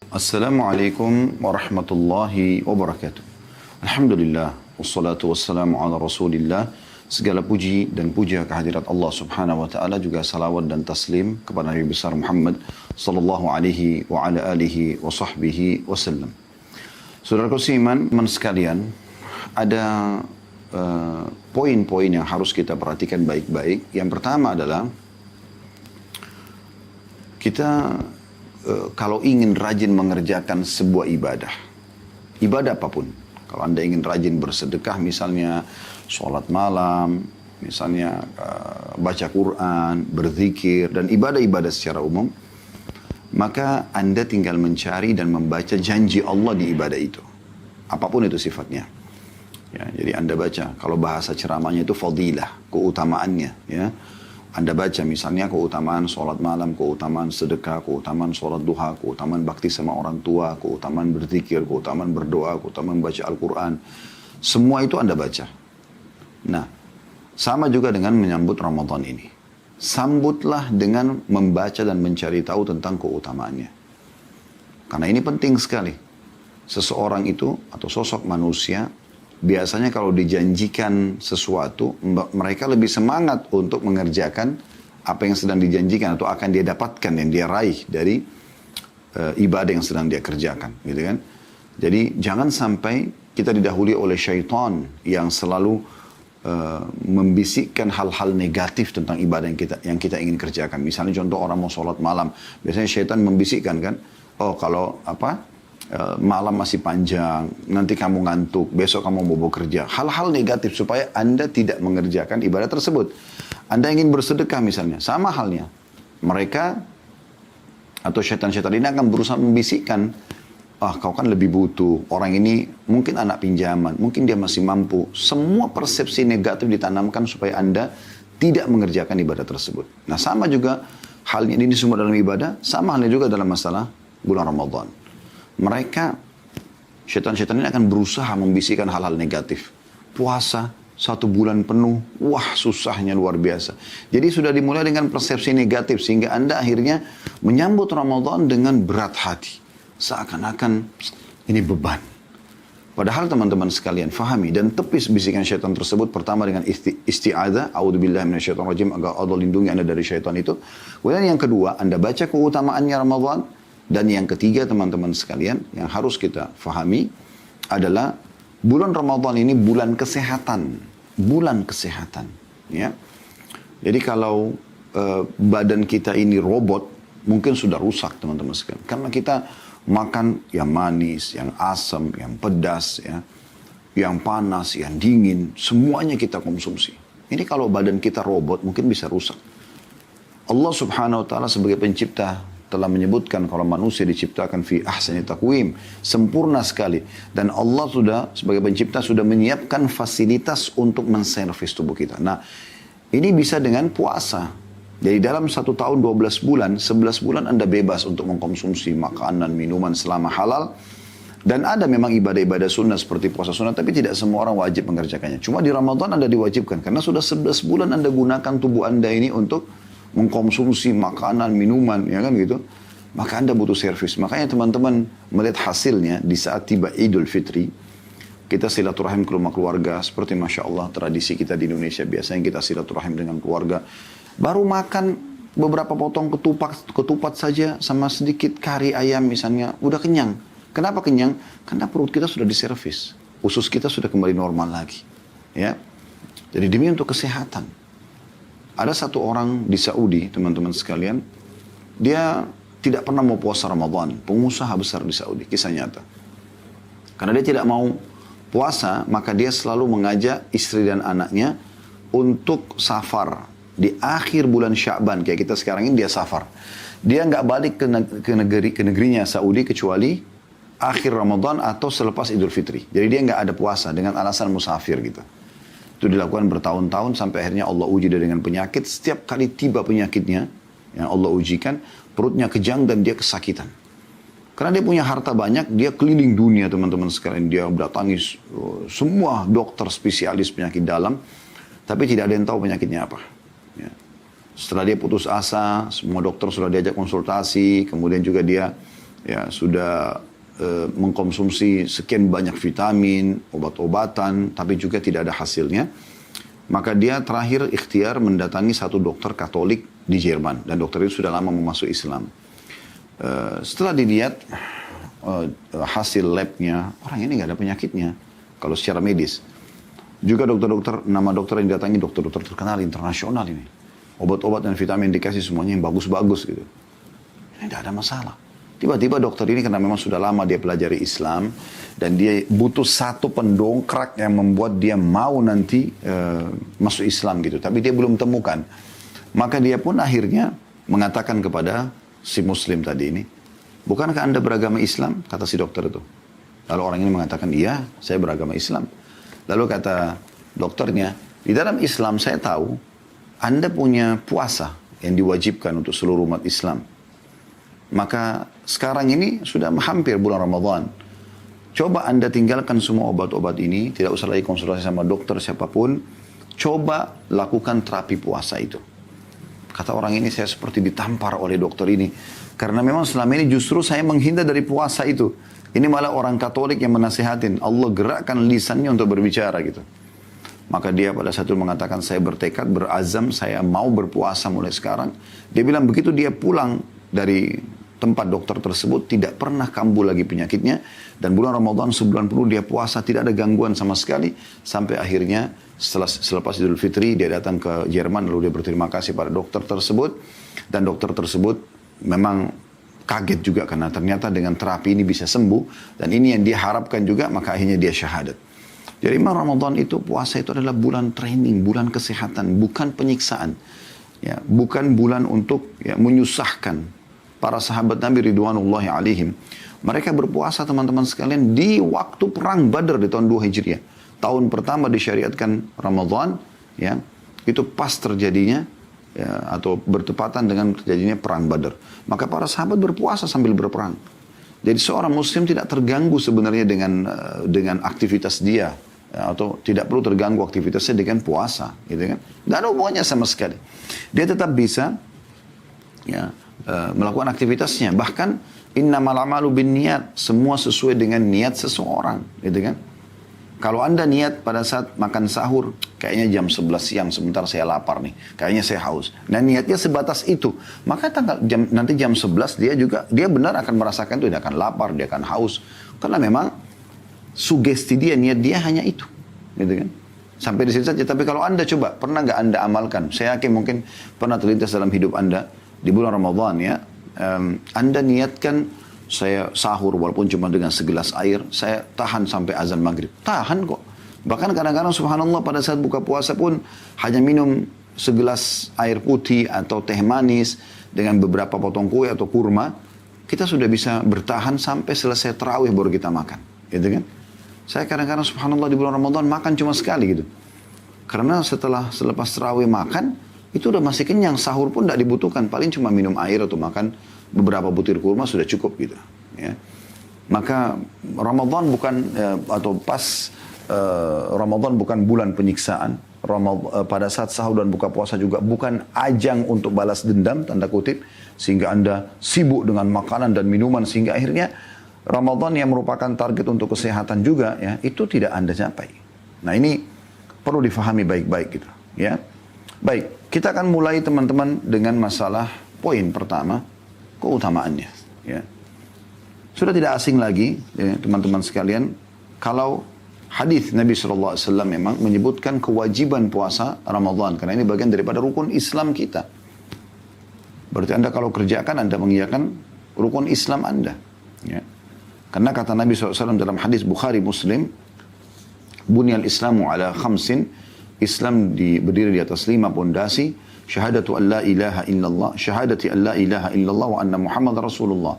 Assalamualaikum warahmatullahi wabarakatuh. Alhamdulillah, wassalatu wassalamu ala rasulillah. Segala puji dan puja kehadirat Allah subhanahu wa ta'ala, juga salawat dan taslim kepada Nabi besar Muhammad sallallahu alaihi wa ala alihi wa sahbihi wasallam. Saudaraku seiman, teman sekalian, ada poin-poin yang harus kita perhatikan baik-baik. Yang pertama adalah kita kalau ingin rajin mengerjakan sebuah ibadah apapun. Kalau Anda ingin rajin bersedekah misalnya, sholat malam, misalnya baca Quran, berzikir, dan ibadah-ibadah secara umum, maka Anda tinggal mencari dan membaca janji Allah di ibadah itu. Apapun itu sifatnya. Ya, jadi Anda baca, kalau bahasa ceramahnya itu fadilah, keutamaannya. Ya. Anda baca misalnya keutamaan sholat malam, keutamaan sedekah, keutamaan sholat duha, keutamaan bakti sama orang tua, keutamaan berzikir, keutamaan berdoa, keutamaan baca Al-Quran. Semua itu Anda baca. Nah, sama juga dengan menyambut Ramadan ini. Sambutlah dengan membaca dan mencari tahu tentang keutamaannya. Karena ini penting sekali. Seseorang itu atau sosok manusia biasanya kalau dijanjikan sesuatu, mereka lebih semangat untuk mengerjakan apa yang sedang dijanjikan atau akan dia dapatkan, yang dia raih dari ibadah yang sedang dia kerjakan, gitu kan? Jadi jangan sampai kita didahului oleh syaitan yang selalu membisikkan hal-hal negatif tentang ibadah yang kita ingin kerjakan. Misalnya contoh orang mau sholat malam, biasanya syaitan membisikkan kan, oh kalau malam masih panjang, nanti kamu ngantuk, besok kamu mau bekerja. Hal-hal negatif supaya Anda tidak mengerjakan ibadah tersebut. Anda ingin bersedekah misalnya, sama halnya. Mereka atau syaitan-syaitan ini akan berusaha membisikkan, kau kan lebih butuh, orang ini mungkin anak pinjaman, mungkin dia masih mampu. Semua persepsi negatif ditanamkan supaya Anda tidak mengerjakan ibadah tersebut. Nah sama juga halnya ini semua dalam ibadah, sama halnya juga dalam masalah bulan Ramadan. Mereka, syaitan-syaitan ini akan berusaha membisikkan hal-hal negatif. Puasa 1 bulan penuh, wah susahnya luar biasa. Jadi sudah dimulai dengan persepsi negatif, sehingga Anda akhirnya menyambut Ramadan dengan berat hati. Seakan-akan ini beban. Padahal teman-teman sekalian fahami dan tepis bisikan syaitan tersebut. Pertama dengan isti'adzah, a'udzubillahi minasyaitonirrajim, agar Allah lindungi Anda dari syaitan itu. Kemudian yang kedua, Anda baca keutamaannya Ramadan. Dan yang ketiga teman-teman sekalian yang harus kita fahami adalah bulan Ramadan ini bulan kesehatan. Bulan kesehatan. Ya. Jadi kalau badan kita ini robot, mungkin sudah rusak teman-teman sekalian. Karena kita makan yang manis, yang asam, yang pedas, ya, yang panas, yang dingin, semuanya kita konsumsi. Ini kalau badan kita robot mungkin bisa rusak. Allah subhanahu wa ta'ala sebagai pencipta telah menyebutkan kalau manusia diciptakan fi ahsani taqwim, sempurna sekali, dan Allah sudah sebagai pencipta sudah menyiapkan fasilitas untuk menservis tubuh kita. Nah, ini bisa dengan puasa. Jadi dalam 1 tahun 12 bulan, 11 bulan Anda bebas untuk mengkonsumsi makanan, minuman selama halal. Dan ada memang ibadah-ibadah sunnah seperti puasa sunnah, tapi tidak semua orang wajib mengerjakannya. Cuma di Ramadan Anda diwajibkan, karena sudah 11 bulan Anda gunakan tubuh Anda ini untuk mengkonsumsi makanan, minuman, ya kan gitu. Maka Anda butuh servis. Makanya teman-teman melihat hasilnya di saat tiba Idul Fitri, kita silaturahim ke rumah keluarga, seperti Masya Allah tradisi kita di Indonesia, biasanya kita silaturahim dengan keluarga. Baru makan beberapa potong ketupat saja sama sedikit kari ayam misalnya, udah kenyang. Kenapa kenyang? Karena perut kita sudah diservis. Usus kita sudah kembali normal lagi. Ya. Jadi demi untuk kesehatan. Ada satu orang di Saudi, teman-teman sekalian, dia tidak pernah mau puasa Ramadan, pengusaha besar di Saudi, kisah nyata. Karena dia tidak mau puasa, maka dia selalu mengajak istri dan anaknya untuk safar. Di akhir bulan Sya'ban, kayak kita sekarang ini dia safar. Dia nggak balik ke negerinya Saudi kecuali akhir Ramadan atau selepas Idul Fitri. Jadi dia nggak ada puasa dengan alasan musafir gitu. Itu dilakukan bertahun-tahun sampai akhirnya Allah uji dia dengan penyakit. Setiap kali tiba penyakitnya yang Allah ujikan, perutnya kejang dan dia kesakitan. Karena dia punya harta banyak, dia keliling dunia teman-teman sekalian. Dia berdatangi semua dokter spesialis penyakit dalam, tapi tidak ada yang tahu penyakitnya apa. Ya. Setelah dia putus asa, semua dokter sudah diajak konsultasi, kemudian juga dia ya sudah mengkonsumsi sekian banyak vitamin, obat-obatan, tapi juga tidak ada hasilnya. Maka dia terakhir ikhtiar mendatangi satu dokter Katolik di Jerman. Dan dokter itu sudah lama memasuki Islam. Setelah dilihat hasil labnya, orang ini nggak ada penyakitnya. Kalau secara medis. Juga dokter-dokter, nama dokter yang didatangi dokter-dokter terkenal internasional ini. Obat-obat dan vitamin dikasih semuanya yang bagus-bagus gitu. Ini tidak ada masalah. Tiba-tiba dokter ini karena memang sudah lama dia pelajari Islam dan dia butuh satu pendongkrak yang membuat dia mau nanti masuk Islam gitu. Tapi dia belum temukan. Maka dia pun akhirnya mengatakan kepada si Muslim tadi ini, bukankah Anda beragama Islam? Kata si dokter itu. Lalu orang ini mengatakan, iya saya beragama Islam. Lalu kata dokternya, di dalam Islam saya tahu Anda punya puasa yang diwajibkan untuk seluruh umat Islam. Maka sekarang ini sudah hampir bulan Ramadan. Coba Anda tinggalkan semua obat-obat ini. Tidak usah lagi konsultasi sama dokter siapapun. Coba lakukan terapi puasa itu. Kata orang ini, saya seperti ditampar oleh dokter ini. Karena memang selama ini justru saya menghindar dari puasa itu. Ini malah orang Katolik yang menasihatin. Allah gerakkan lisannya untuk berbicara gitu. Maka dia pada saat itu mengatakan, saya bertekad, berazam, saya mau berpuasa mulai sekarang. Dia bilang begitu dia pulang dari tempat dokter tersebut, tidak pernah kambuh lagi penyakitnya. Dan bulan Ramadan sebulan penuh dia puasa, tidak ada gangguan sama sekali. Sampai akhirnya selepas Idul Fitri dia datang ke Jerman, lalu dia berterima kasih pada dokter tersebut. Dan dokter tersebut memang kaget juga karena ternyata dengan terapi ini bisa sembuh. Dan ini yang dia harapkan juga, maka akhirnya dia syahadat. Jadi Ramadan itu, puasa itu adalah bulan training, bulan kesehatan, bukan penyiksaan. Ya, bukan bulan untuk menyusahkan. Para sahabat Nabi Ridwanullahi alaihim, mereka berpuasa teman-teman sekalian di waktu perang Badar di tahun 2 Hijriah. Tahun pertama disyariatkan Ramadan, ya, itu pas terjadinya ya, atau bertepatan dengan terjadinya perang Badar. Maka para sahabat berpuasa sambil berperang. Jadi seorang muslim tidak terganggu sebenarnya dengan aktivitas dia, ya, atau tidak perlu terganggu aktivitasnya dengan puasa, gitu kan? Tidak ada hubungannya sama sekali. Dia tetap bisa ya, melakukan aktivitasnya. Bahkan innamal a'malu binniyat, semua sesuai dengan niat seseorang, gitu kan? Kalau Anda niat pada saat makan sahur, kayaknya jam 11 siang sebentar saya lapar nih, kayaknya saya haus. Dan niatnya sebatas itu, maka nanti jam 11 dia benar akan merasakan itu, dia akan lapar, dia akan haus. Karena memang sugesti dia, niat dia hanya itu, gitu kan? Sampai di sini saja. Tapi kalau Anda coba, pernah nggak Anda amalkan? Saya yakin mungkin pernah terlintas dalam hidup Anda di bulan Ramadan ya. Anda niatkan saya sahur walaupun cuma dengan segelas air, saya tahan sampai azan maghrib. Tahan kok. Bahkan kadang-kadang subhanallah pada saat buka puasa pun hanya minum segelas air putih atau teh manis dengan beberapa potong kue atau kurma, kita sudah bisa bertahan sampai selesai tarawih baru kita makan. Gitu kan? Saya kadang-kadang subhanallah di bulan Ramadan makan cuma sekali gitu. Karena selepas tarawih makan, itu udah masih kenyang, sahur pun tidak dibutuhkan, paling cuma minum air atau makan beberapa butir kurma sudah cukup gitu. Ya. Maka Ramadan bukan atau pas Ramadan bukan bulan penyiksaan. Pada saat sahur dan buka puasa juga bukan ajang untuk balas dendam tanda kutip, sehingga Anda sibuk dengan makanan dan minuman sehingga akhirnya Ramadan yang merupakan target untuk kesehatan juga ya itu tidak Anda capai. Nah ini perlu difahami baik-baik gitu. Ya. Baik, kita akan mulai teman-teman dengan masalah poin pertama, keutamaannya. Ya. Sudah tidak asing lagi, ya, teman-teman sekalian, kalau hadis Nabi SAW memang menyebutkan kewajiban puasa Ramadan, karena ini bagian daripada rukun Islam kita. Berarti Anda kalau kerjakan, Anda mengiyakan rukun Islam Anda. Ya. Karena kata Nabi SAW dalam hadis Bukhari Muslim, Bunyal Islamu ala khamsin, Islam berdiri di atas 5 pondasi, syahadatu an la ilaha illallah, syahadati an la ilaha illallah wa anna Muhammad Rasulullah.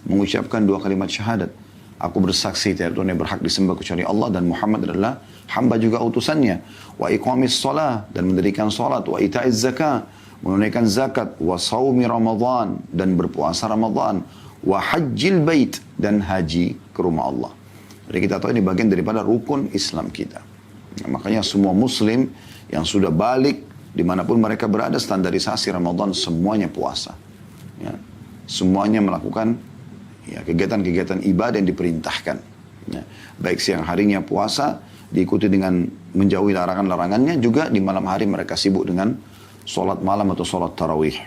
Mengucapkan 2 kalimat syahadat. Aku bersaksi tiada Tuhan yang berhak disembah kecuali Allah dan Muhammad adalah hamba juga utusannya. Wa iqamis shalah, dan mendirikan salat, wa ita'iz zakah, menunaikan zakat, wa saumi Ramadan, dan berpuasa Ramadan, wa hajjil bait, dan haji ke rumah Allah. Jadi kita tahu ini bagian daripada rukun Islam kita. Nah, makanya semua muslim yang sudah balik dimanapun mereka berada, standarisasi Ramadan semuanya puasa. Ya. Semuanya melakukan Ya, kegiatan-kegiatan ibadah yang diperintahkan. Ya, baik siang harinya puasa, diikuti dengan menjauhi larangan-larangannya, juga di malam hari mereka sibuk dengan sholat malam atau sholat tarawih.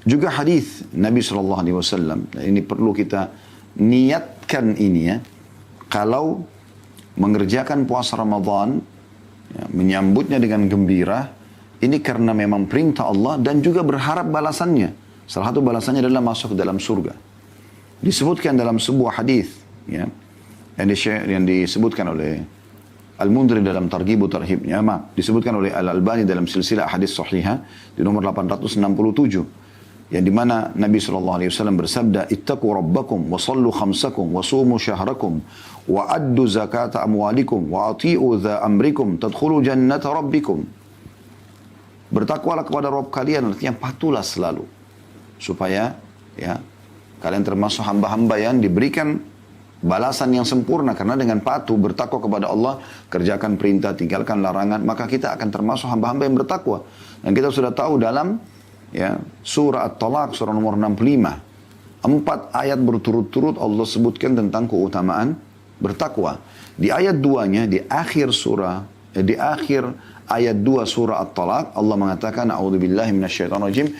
Juga hadis Nabi SAW, ini perlu kita niatkan ini ya, kalau mengerjakan puasa Ramadan, ya, menyambutnya dengan gembira, ini karena memang perintah Allah dan juga berharap balasannya. Salah satu balasannya adalah masuk ke dalam surga. Disebutkan dalam sebuah hadis, ya, yang disebutkan oleh Al-Mundhiri dalam Targhib Tarhibnya, disebutkan oleh Al-Albani dalam silsilah hadis sahihah di nomor 867, yang dimana Nabi SAW bersabda, ittaqu rabbakum wa sallu khamsakum wa sumu syahrakum wa addu zakata amwalikum wa ati'u dha amrikum tadkhulu jannata rabbikum. Bertakwalah kepada Rabb kalian, artinya patulah selalu, supaya ya kalian termasuk hamba-hamba yang diberikan balasan yang sempurna, karena dengan patuh bertakwa kepada Allah, kerjakan perintah, tinggalkan larangan, maka kita akan termasuk hamba-hamba yang bertakwa. Dan kita sudah tahu dalam ya surah At-Talaq, surah nomor 65, 4 ayat berturut-turut Allah sebutkan tentang keutamaan bertakwa. Di ayat 2-nya, di akhir ayat 2 surah At-Talaq, Allah mengatakan, a'udzubillahi minasyaitonirrajim,